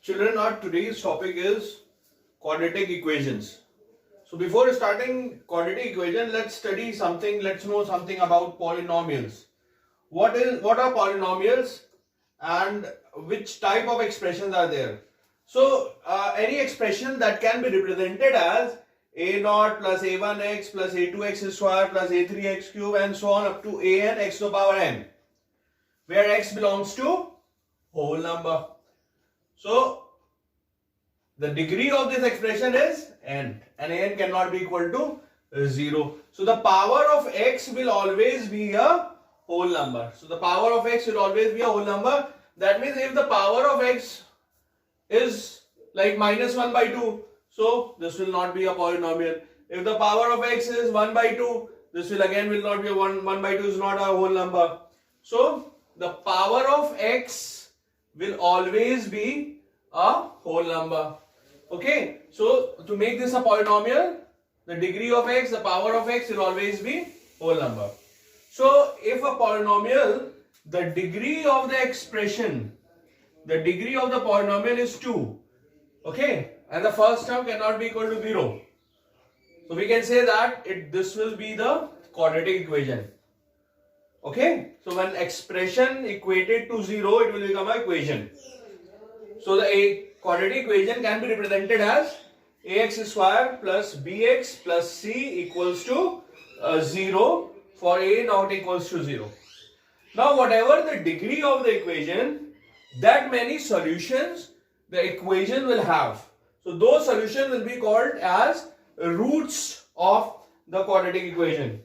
Children, our today's topic is quadratic equations. So before starting quadratic equation, let's study something, let's know something about polynomials. What are polynomials and which type of expressions are there? So any expression that can be represented as a0 plus a1x plus a2x square plus a3x cube and so on up to an x to the power n, where x belongs to whole number. So the degree of this expression is n, and n cannot be equal to 0. So the power of x will always be a whole number. So the power of x will always be a whole number. That means if the power of x is like minus 1 by 2, so this will not be a polynomial. If the power of x is 1 by 2, this will not be a 1 by 2 is not a whole number. So the power of x will always be a whole number. Okay, so to make this a polynomial, the degree of x, the power of x will always be whole number. So if a polynomial, the degree of the expression, the degree of the polynomial is 2, okay, and the first term cannot be equal to 0. So we can say that this will be the quadratic equation. Okay, so when expression equated to 0, it will become an equation. So the quadratic equation can be represented as ax square plus bx plus c equals to 0 for a not equals to 0. Now whatever the degree of the equation, that many solutions the equation will have. So those solutions will be called as roots of the quadratic equation.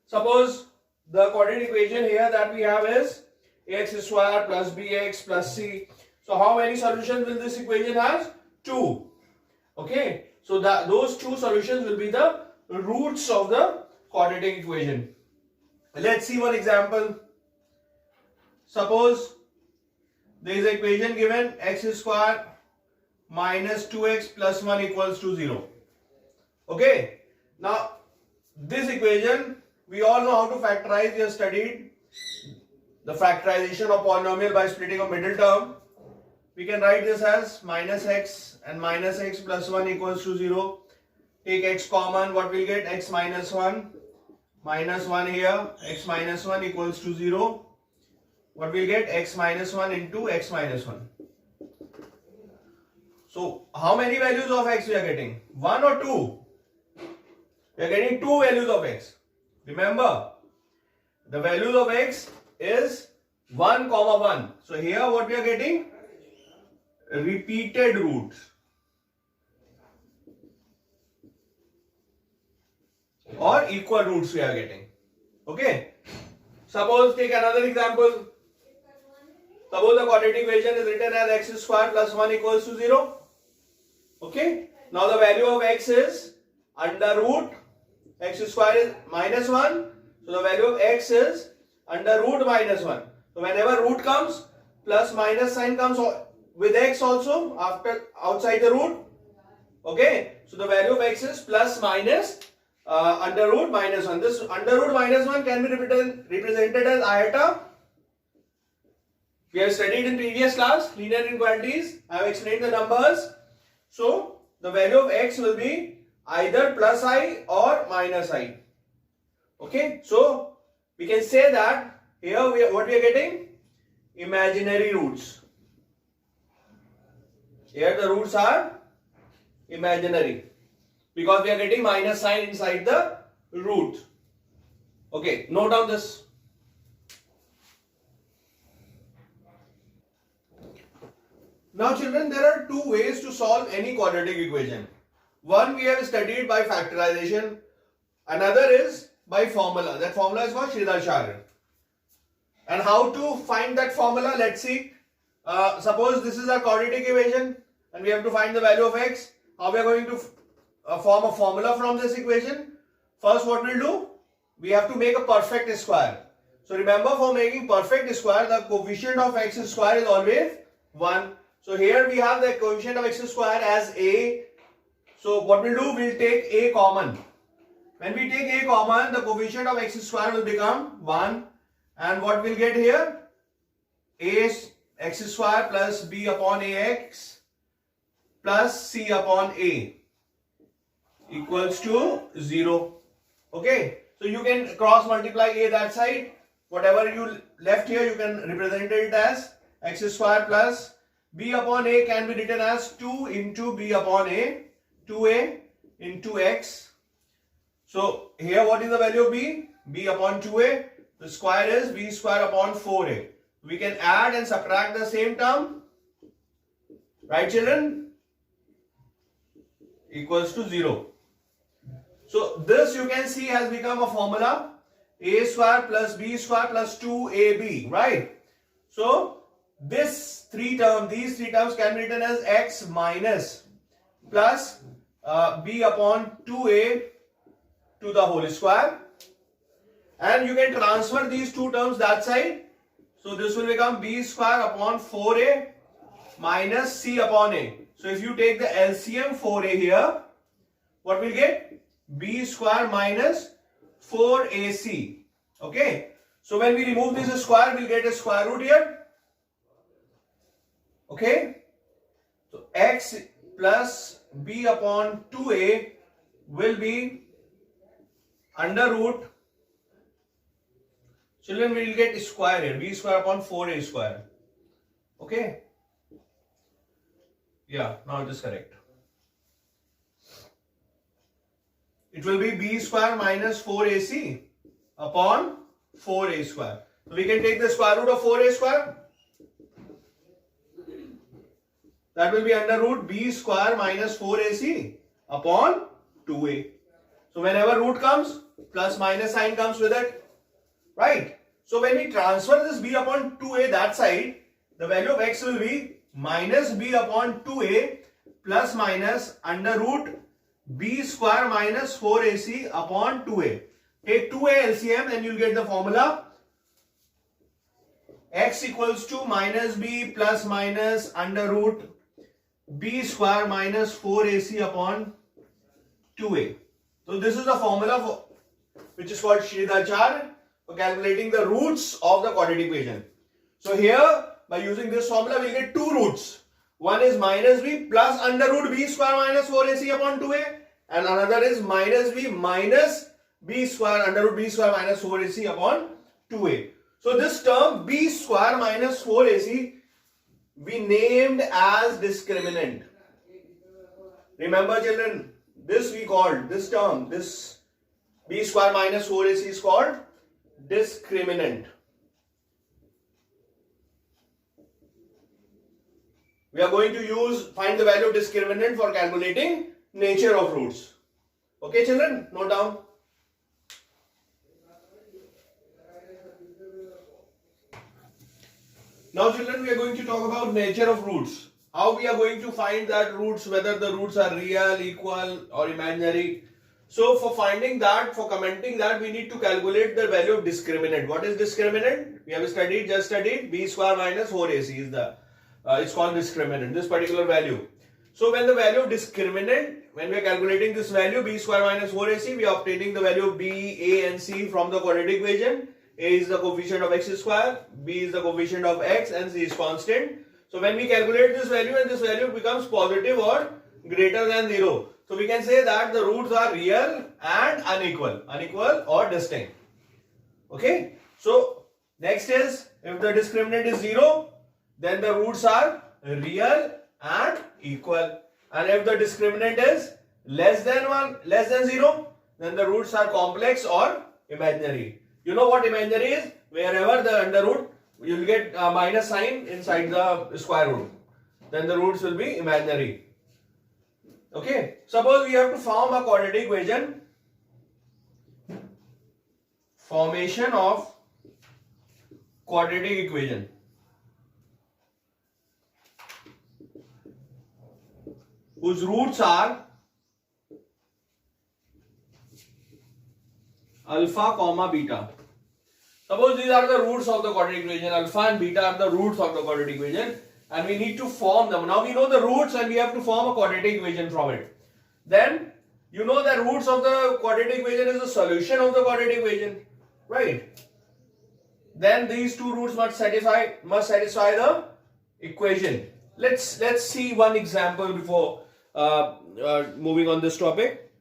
Suppose the quadratic equation here that we have is ax square plus bx plus c. So how many solutions will this equation have? 2. Okay. So those 2 solutions will be the roots of the quadratic equation. Let's see one example. Suppose there is an equation given x square minus 2x plus 1 equals to 0. Okay. Now this equation, we all know how to factorize. We have studied the factorization of polynomial by splitting a middle term. We can write this as minus x and minus x plus 1 equals to 0. Take x common, what will get? X minus 1. Minus 1 here, x minus 1 equals to 0. What will get? X minus 1 into x minus 1. So how many values of x we are getting? 1 or 2? We are getting 2 values of x. Remember, the values of x is 1 comma 1. So here what we are getting? Repeated roots or equal roots we are getting. Okay. Suppose take another example. Suppose the quadratic equation is written as x square plus 1 equals to 0. Okay. Now the value of x is under root, x square is minus 1. So the value of x is under root minus 1. So whenever root comes, plus minus sign comes with x also after outside the root. Okay. So the value of x is plus minus under root minus 1. This under root minus 1 can be represented as iota. We have studied in previous class linear inequalities. I have explained the numbers. So the value of x will be either plus I or minus I. Okay. So we can say that here what we are getting? Imaginary roots. Here the roots are imaginary because we are getting minus sign inside the root. Okay, note down this. Now children, there are 2 ways to solve any quadratic equation. One we have studied by factorization. Another is by formula. That formula is called Shridhar. And how to find that formula? Let's see. Suppose this is a quadratic equation and we have to find the value of x. How we are going to form a formula from this equation? First what we'll do? We have to make a perfect square. So remember, for making perfect square, the coefficient of x square is always 1. So here we have the coefficient of x square as a. So what we'll do? We'll take a common. When we take a common, the coefficient of x square will become 1. And what we'll get here? A x square plus b upon ax plus c upon a equals to 0. Okay, so you can cross multiply a that side. Whatever you left here, you can represent it as x square plus b upon a can be written as 2 into b upon a, 2a into x. So here what is the value of b? b upon 2a. The square is b square upon 4a. We can add and subtract the same term. Right, children? Equals to 0. So this you can see has become a formula. A square plus b square plus 2ab. Right? So these three terms can be written as x minus plus b upon 2a to the whole square, and you can transfer these two terms that side. So this will become b square upon 4a minus c upon a. So if you take the LCM 4a here, what will get? B square minus 4ac. Okay. So when we remove this square, we'll get a square root here. Okay. So x plus b upon 2a will be under root. Children, we will get square here. B square upon 4a square. Okay. Yeah, now it is correct. It will be b square minus 4ac upon 4a square. So we can take the square root of 4a square. That will be under root b square minus 4ac upon 2a. So whenever root comes, plus minus sign comes with it. Right? So when we transfer this b upon 2a that side, the value of x will be minus b upon 2a plus minus under root b square minus 4ac upon 2a. Take 2a LCM and you'll get the formula. X equals to minus b plus minus under root b square minus 4ac upon 2a. So this is the formula for, which is called Shridharacharya, for calculating the roots of the quadratic equation. So here, by using this formula, we will get two roots. One is minus b plus under root b square minus 4ac upon 2a, and another is minus b minus b square under root b square minus 4ac upon 2a. So this term b square minus 4ac we named as discriminant. Remember, children, this we called, this term, this b square minus 4ac is called discriminant. We are going to find the value of discriminant for calculating nature of roots. Okay, children, note down. Now, children, we are going to talk about nature of roots. How we are going to find that roots, whether the roots are real, equal or imaginary. So for finding that, for commenting that, we need to calculate the value of discriminant. What is discriminant? We have just studied b square minus 4ac is the, it's called discriminant, this particular value. So when the value of discriminant, when we are calculating this value b square minus 4ac, we are obtaining the value of b, a and c from the quadratic equation. A is the coefficient of x square, b is the coefficient of x and c is constant. So when we calculate this value and this value becomes positive or greater than 0. So we can say that the roots are real and unequal or distinct. Okay. So next is, if the discriminant is 0, then the roots are real and equal. And if the discriminant is less than 0, then the roots are complex or imaginary. You know what imaginary is? Wherever the under root, you will get a minus sign inside the square root. Then the roots will be imaginary. Okay. Suppose we have to form a quadratic equation. Formation of quadratic equation. Whose roots are alpha comma beta. Suppose these are the roots of the quadratic equation. Alpha and beta are the roots of the quadratic equation, and we need to form them. Now we know the roots and we have to form a quadratic equation from it. Then you know that roots of the quadratic equation is the solution of the quadratic equation, right? Then these two roots must satisfy the equation. Let's see one example before moving on this topic.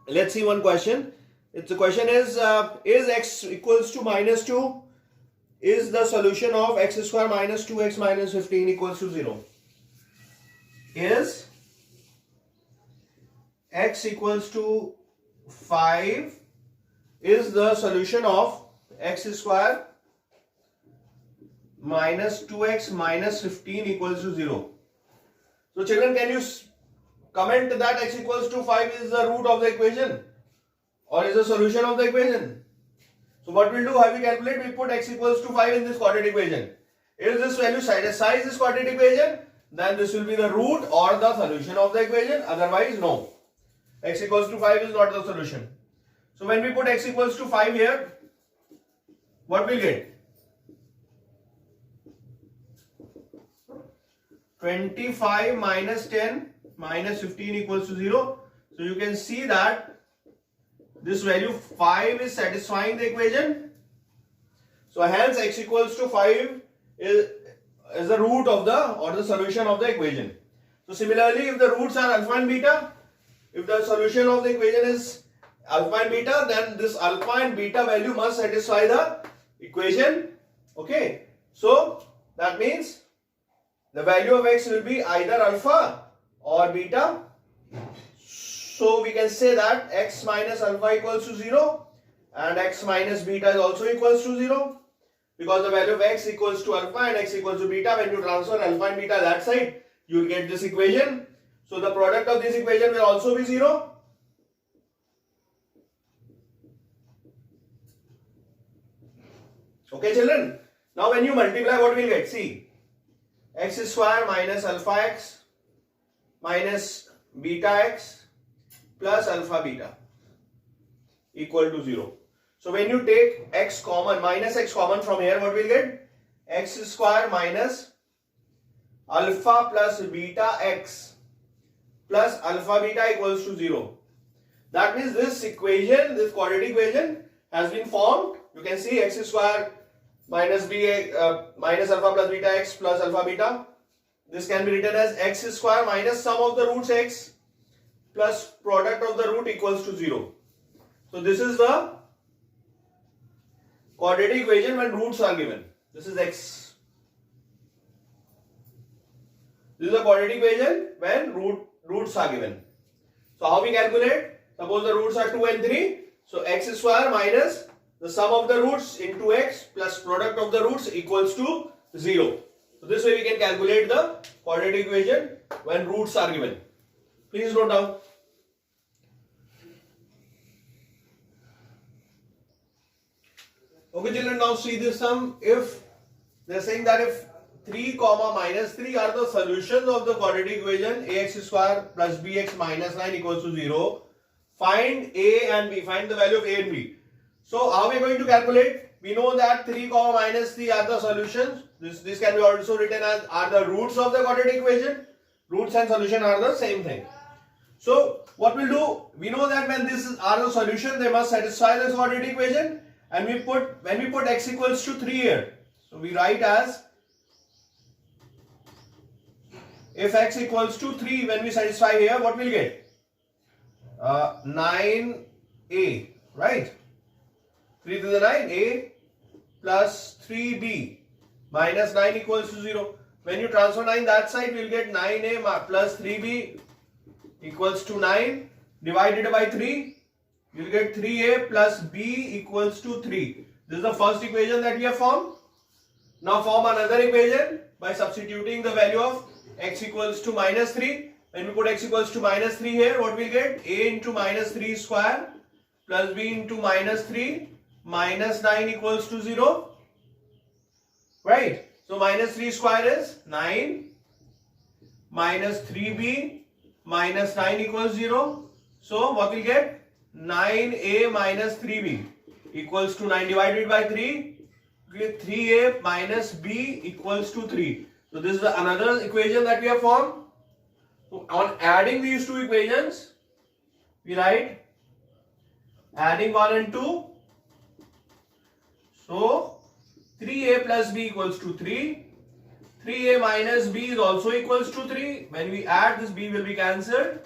Let's see one question. The question is x equals to minus 2 is the solution of x square minus 2x minus 15 equals to 0. Is x equals to 5 is the solution of x square minus 2x minus 15 equals to 0. So children, can you comment that x equals to 5 is the root of the equation or is the solution of the equation? So what we'll do, how we calculate, we put x equals to 5 in this quadratic equation. If this value satisfies this quadratic equation, then this will be the root or the solution of the equation, otherwise no. X equals to 5 is not the solution. So when we put x equals to 5 here, what we'll get? 25 minus 10 minus 15 equals to 0. So you can see that this value 5 is satisfying the equation. So hence x equals to 5 is the root of the or the solution of the equation. So similarly, if the roots are alpha and beta, if the solution of the equation is alpha and beta, then this alpha and beta value must satisfy the equation. Okay. So that means the value of x will be either alpha or beta. So we can say that x minus alpha equals to 0 and x minus beta is also equals to 0, because the value of x equals to alpha and x equals to beta. When you transfer alpha and beta that side, you will get this equation. So the product of this equation will also be 0. Okay children. Now when you multiply, what we will get? See, x square minus alpha x minus beta x plus alpha beta equal to 0. So when you take x common, minus x common from here, what we will get? X square minus alpha plus beta x plus alpha beta equals to 0. That means this equation, this quadratic equation has been formed. You can see x square minus minus alpha plus beta x plus alpha beta. This can be written as x square minus sum of the roots x plus product of the root equals to 0. So this is the quadratic equation when roots are given. This is x. This is the quadratic equation when roots are given. So how we calculate? Suppose the roots are 2 and 3. So x square minus the sum of the roots into x plus product of the roots equals to 0. So this way we can calculate the quadratic equation when roots are given. Please note down. Okay children, now see this sum. If they are saying that if 3 comma minus 3 are the solutions of the quadratic equation ax square plus bx minus 9 equals to 0, find a and b, find the value of a and b. So how are we going to calculate? We know that 3 comma minus 3 are the solutions. This can be also written as are the roots of the quadratic equation. Roots and solution are the same thing. So what we'll do, we know that when this are the solution, they must satisfy this quadratic equation. And when we put x equals to 3 here, so we write as if x equals to 3, when we satisfy here, what we'll get? 9a, right? 3 to the 9, a plus 3b minus 9 equals to 0. When you transfer 9 that side, we'll get 9a plus 3b equals to 9 divided by 3. You will get 3a plus b equals to 3. This is the first equation that we have formed. Now form another equation by substituting the value of x equals to minus 3. When we put x equals to minus 3 here, what we will get? A into minus 3 square plus b into minus 3 minus 9 equals to 0. Right? So minus 3 square is 9 minus 3b minus 9 equals 0. So what we will get? 9a minus 3b equals to 9 divided by 3. 3a minus b equals to 3. So this is another equation that we have formed. So on adding these two equations, we write adding 1 and 2. So 3a plus b equals to 3. 3a minus b is also equals to 3. When we add, this b will be cancelled.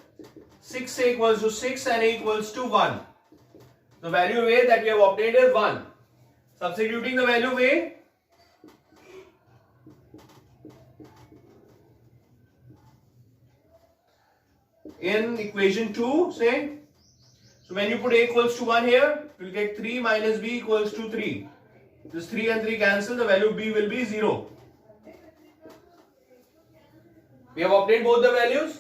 6a equals to 6 and a equals to 1. The value of a that we have obtained is 1. Substituting the value of a, in equation 2, say, so when you put a equals to 1 here, you will get 3 minus b equals to 3. This 3 and 3 cancel, the value of b will be 0. We have obtained both the values.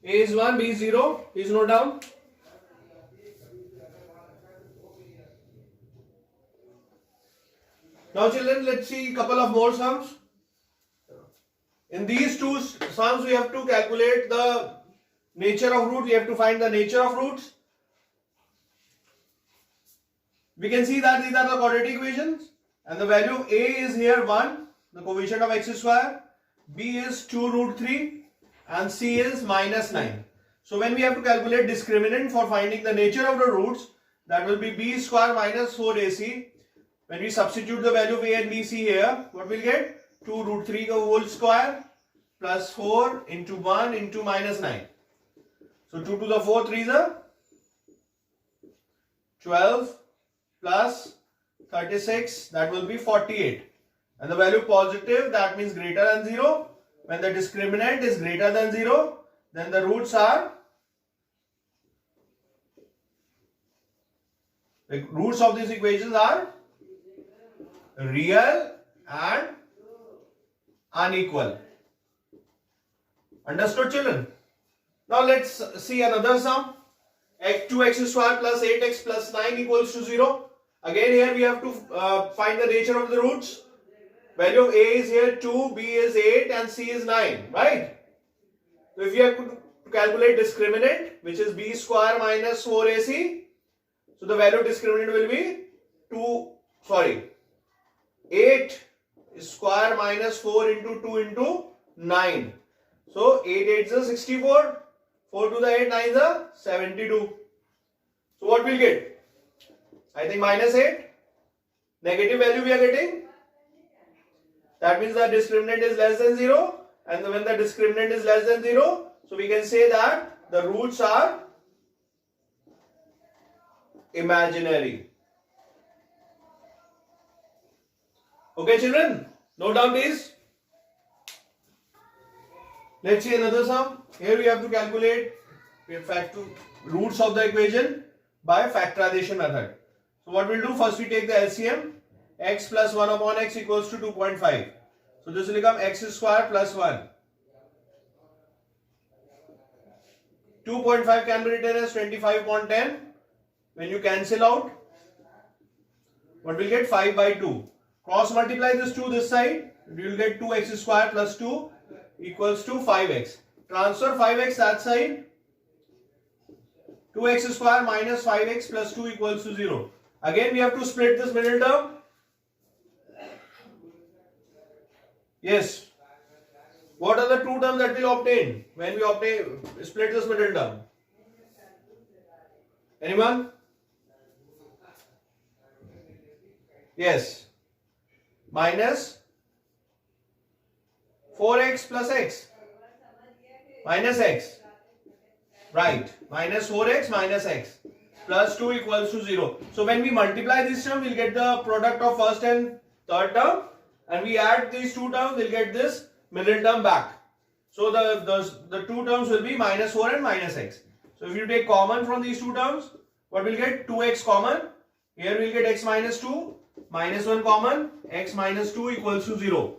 A is 1, b is 0. Please note down. Now children, let's see a couple of more sums. In these two sums, we have to calculate the nature of root. We have to find the nature of roots. We can see that these are the quadratic equations. And the value of a is here 1, the coefficient of x square. B is 2 root 3 and C is minus 9. So when we have to calculate discriminant for finding the nature of the roots, that will be b square minus 4ac. When we substitute the value of a and b, c here, what we'll get? 2 root 3 whole square plus 4 into 1 into minus 9. So 2 to the 4 3s are 12 plus 36, that will be 48. And the value positive, that means greater than 0. When the discriminant is greater than 0, then the roots are, the roots of these equations are real and unequal. Understood, children? Now let's see another sum. 2x square plus 8x plus 9 equals to 0. Again here we have to find the nature of the roots. Value of a is here 2, b is 8 and c is 9, right? So if you have to calculate discriminant, which is b square minus 4ac, so the value of discriminant will be 8 square minus 4 into 2 into 9. So 8 8 is 64, 4 to the 8 9 is 72. So what we'll get? I think minus 8. Negative value we are getting. That means the discriminant is less than 0. And when the discriminant is less than 0, so we can say that the roots are imaginary. Okay, children? Note down please. Let's see another sum. Here we have to calculate roots of the equation by factorization method. So what we'll do, first we take the LCM. X plus 1 upon x equals to 2.5. So this will become x square plus 1. 2.5 can be written as 25 upon 10. When you cancel out, what will get? 5 by 2. Cross multiply this 2 this side. You will get 2x square plus 2 equals to 5x. Transfer 5x that side. 2x square minus 5x plus 2 equals to 0. Again we have to split this middle term. Yes. What are the two terms that we'll obtain when we split this middle term? Anyone? Yes. Minus 4x plus x. Minus x. Right. Minus 4x minus x. Plus 2 equals to 0. So when we multiply this term, we'll get the product of first and third term. And we add these two terms, we'll get this middle term back. So the two terms will be minus 4 and minus x. So if you take common from these two terms, what we'll get? 2x common. Here we'll get x minus 2. Minus 1 common. X minus 2 equals to 0.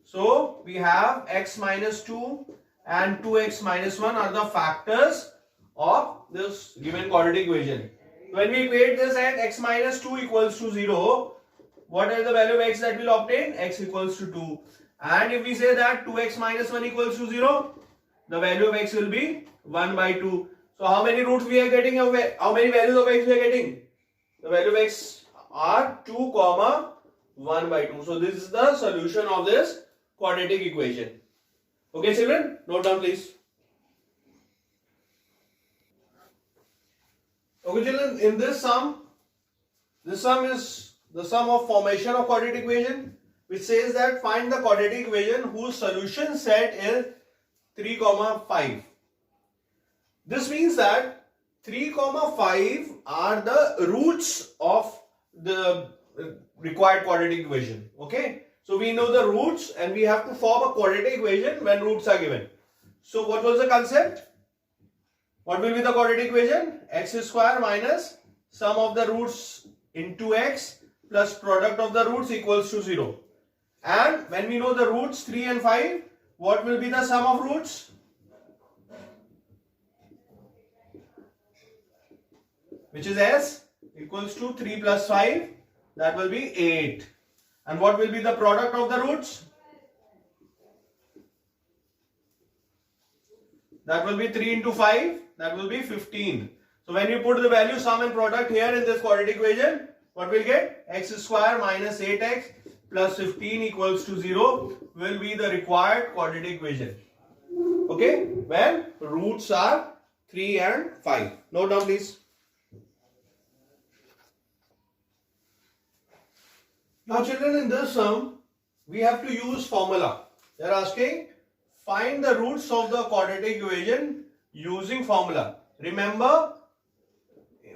So we have x minus 2 and 2x minus 1 are the factors of this given quadratic equation. When we equate this at x minus 2 equals to 0, what is the value of x that we'll obtain? X equals to 2. And if we say that 2x minus 1 equals to 0, the value of x will be 1 by 2. So how many roots we are getting? How many values of x we are getting? The value of x are 2 comma 1 by 2. So this is the solution of this quadratic equation. Okay children, note down please. Okay children, in this sum is the sum of formation of quadratic equation. which says that find the quadratic equation whose solution set is 3, 5. This means that 3, 5 are the roots of the required quadratic equation. Okay. So we know the roots and we have to form a quadratic equation when roots are given. So what was the concept? What will be the quadratic equation? X square minus sum of the roots into x plus product of the roots equals to 0. And when we know the roots 3 and 5, what will be the sum of roots? Which is s equals to 3 plus 5, that will be 8. And what will be the product of the roots? That will be 3 into 5, that will be 15. So when you put the value sum and product here in this quadratic equation, what will get? X square minus 8x plus 15 equals to 0 will be the required quadratic equation. Okay, when roots are 3 and 5. Note down please. Now children, in this sum, we have to use formula. They are asking, find the roots of the quadratic equation using formula. Remember,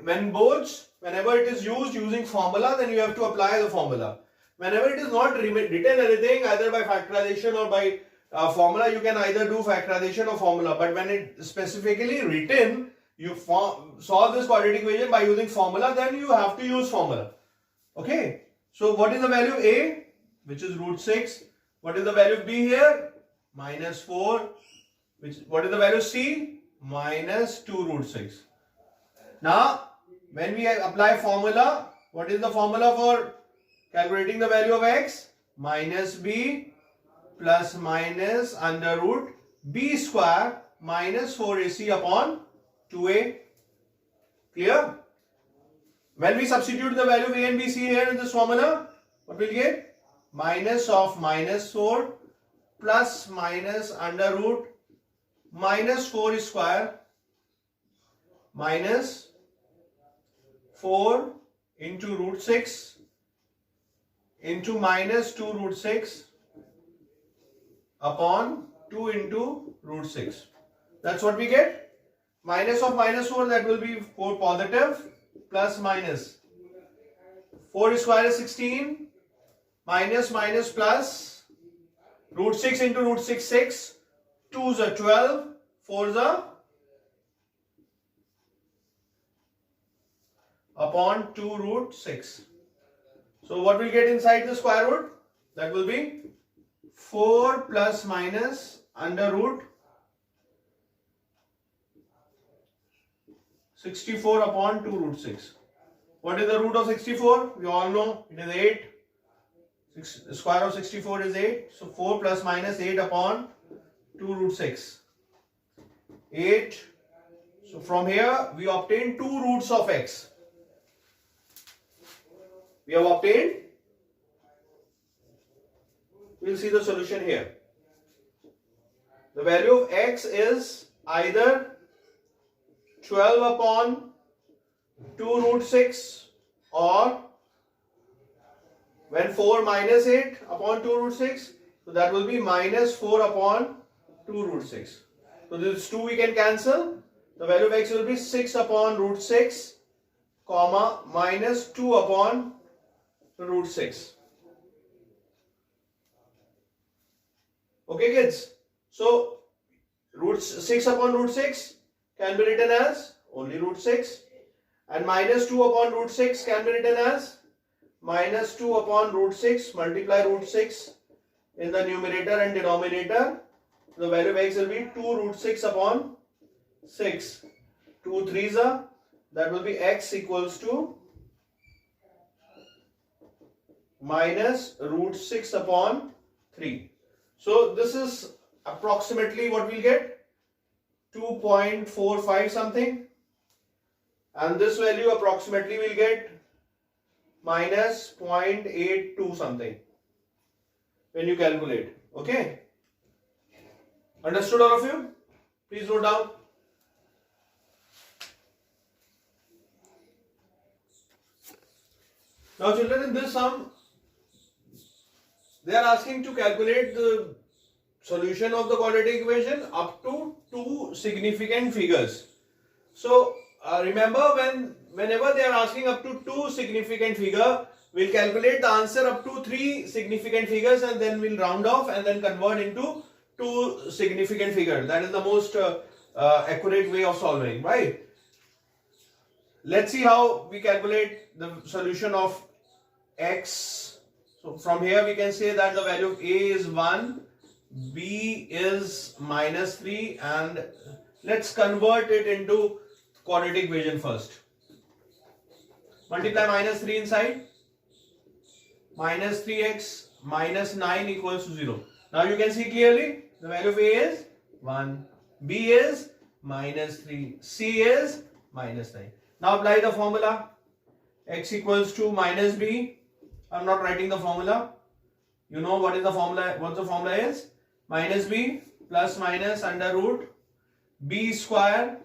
whenever it is used using formula, then you have to apply the formula. Whenever it is not written anything, either by factorization or by formula, you can either do factorization or formula. But when it is specifically written, you solve this quadratic equation by using formula, then you have to use formula. Okay. So what is the value of A? Which is root 6. What is the value of B here? Minus 4. What is the value of C? Minus 2 root 6. Now, when we apply formula, what is the formula for calculating the value of X? Minus B plus minus under root B square minus 4AC upon 2A. Clear? When we substitute the value of A and B, C here in this formula, what will we get? Minus of minus 4 plus minus under root minus 4 square minus 4 into root 6 into minus 2 root 6 upon 2 into root 6. That's what we get. Minus of minus 4, that will be 4 positive, plus minus 4 square is 16, minus minus plus root 6 into root 6, 6, 2 is a 12, 4 is a upon 2 root 6. So what will get inside the square root? That will be 4 plus minus under root 64 upon 2 root 6. What is the root of 64? We all know it is 8. The square of 64 is 8. So 4 plus minus 8 upon 2 root 6. 8. So from here we obtain 2 roots of x. We have obtained. We will see the solution here. The value of x is either 12 upon 2 root 6 or when 4 minus 8 upon 2 root 6, so that will be minus 4 upon 2 root 6. So this 2 we can cancel. The value of x will be 6 upon root 6 comma minus 2 upon root 6. Okay kids, so root 6 upon root 6 can be written as only root 6, and minus 2 upon root 6 can be written as minus 2 upon root 6, multiply root 6 in the numerator and denominator. The value of x will be 2 root 6 upon 6. 2 3s are, that will be x equals to minus root 6 upon 3. So this is approximately what we'll get, 2.45 something, and this value approximately will get minus 0.82 something when you calculate. Okay, understood all of you? Please note down. Now children, in this sum they are asking to calculate the solution of the quadratic equation up to two significant figures. So remember, whenever they are asking up to two significant figure, we'll calculate the answer up to three significant figures and then we'll round off and then convert into two significant figures. That is the most accurate way of solving, right? Let's see how we calculate the solution of x. So from here we can say that the value of a is 1, b is minus 3, and let's convert it into quadratic equation first. Multiply minus 3 inside. Minus 3x minus 9 equals to 0. Now you can see clearly the value of a is 1, b is minus 3, c is minus 9. Now apply the formula. X equals to minus b. I'm not writing the formula. You know what is the formula? What the formula is? Minus b plus minus under root b square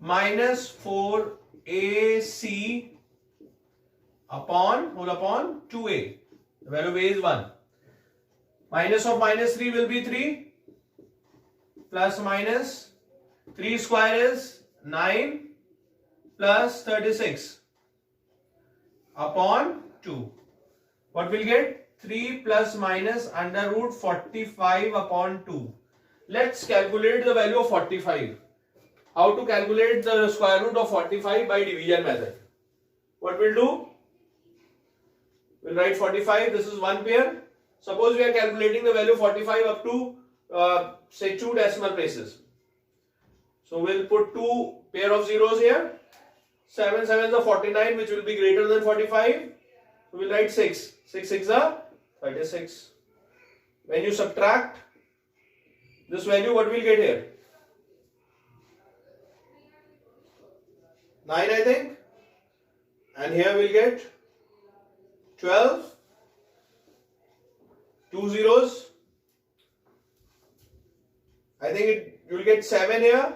minus 4ac upon whole upon 2a. The value of a is 1. Minus of minus 3 will be 3 plus minus 3 square is 9 plus 36 upon 2. What will get? 3 plus minus under root 45 upon 2. Let's calculate the value of 45. How to calculate the square root of 45 by division method? What we'll do? We'll write 45. This is one pair. Suppose we are calculating the value of 45 up to say 2 decimal places. So we'll put 2 pair of zeros here. 7 sevens are 49, which will be greater than 45. So we'll write 6. 6 6 are 36. When you subtract this value, what we'll get here? 9, I think. And here we'll get 12. 2 zeros. I think you'll get 7 here.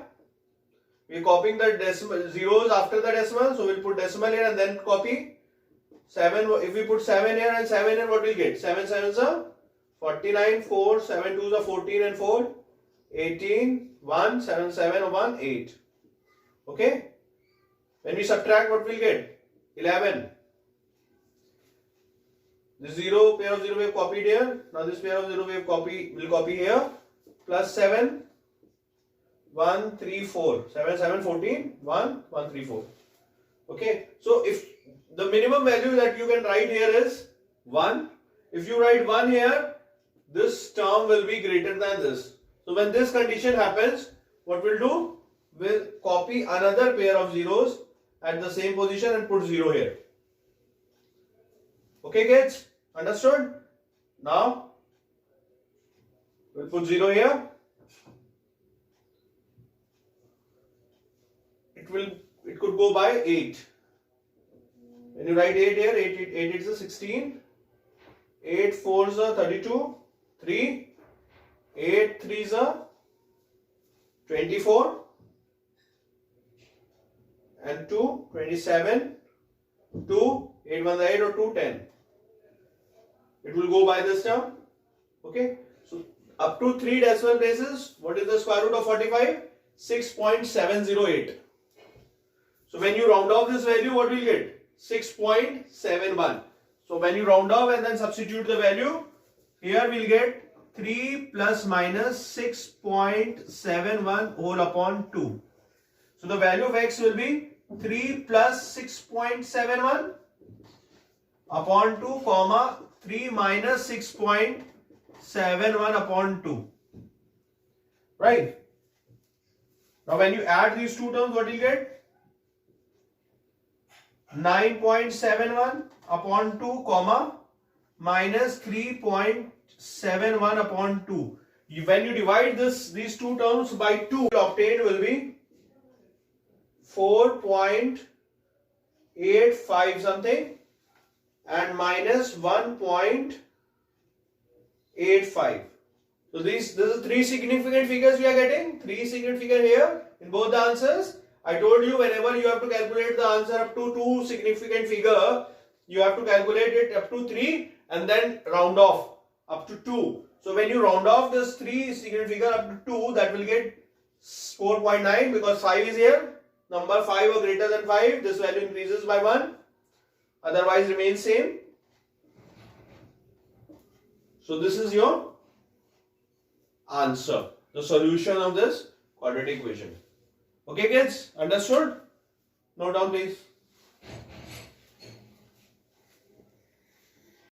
We're copying the decimal zeros after the decimal, so we'll put decimal here and then copy 7. If we put 7 here and 7 here, what we'll get? 7 sevens are 49, 4, 7 twos are 14 and 4, 18, 1, 7 7 1, 8. Okay. When we subtract, what we'll get? 11. This 0 pair of 0 we have copied here. Now this pair of 0 we have we'll copy here. Plus 7. 1, 3, 4. 7, 7, 14. 1, 1, 3, 4. Okay. So if the minimum value that you can write here is 1. If you write 1 here, this term will be greater than this. So when this condition happens, what we'll do? We'll copy another pair of zeros at the same position and put 0 here. Okay kids? Understood? Now, we'll put 0 here. It could go by 8. When you write 8 here, 8 is a 16. 8 4 is a 32. 3. 8 3 is a 24. And 2, 27. 2, 8 1 is 8 or 2, 10. It will go by this term. Okay. So up to 3 decimal places, what is the square root of 45? 6.708. So when you round off this value, what will you get? 6.71. So when you round off and then substitute the value, here we'll get 3 plus minus 6.71 whole upon 2. So the value of x will be 3 plus 6.71 upon 2 comma 3 minus 6.71 upon 2. Right? Now when you add these two terms, what will you get? 9.71 upon 2 comma minus 3.71 upon 2. When you divide these two terms by 2, obtained will be 4.85 something and minus 1.85. So this is 3 significant figures we are getting. 3 significant figures here in both the answers. I told you whenever you have to calculate the answer up to 2 significant figure, you have to calculate it up to 3 and then round off up to 2. So when you round off this 3 secret figure up to 2, that will get 4.9 because 5 is here. Number 5 or greater than 5, this value increases by 1, otherwise remains same. So this is your answer, the solution of this quadratic equation. Okay kids, understood? Note down please.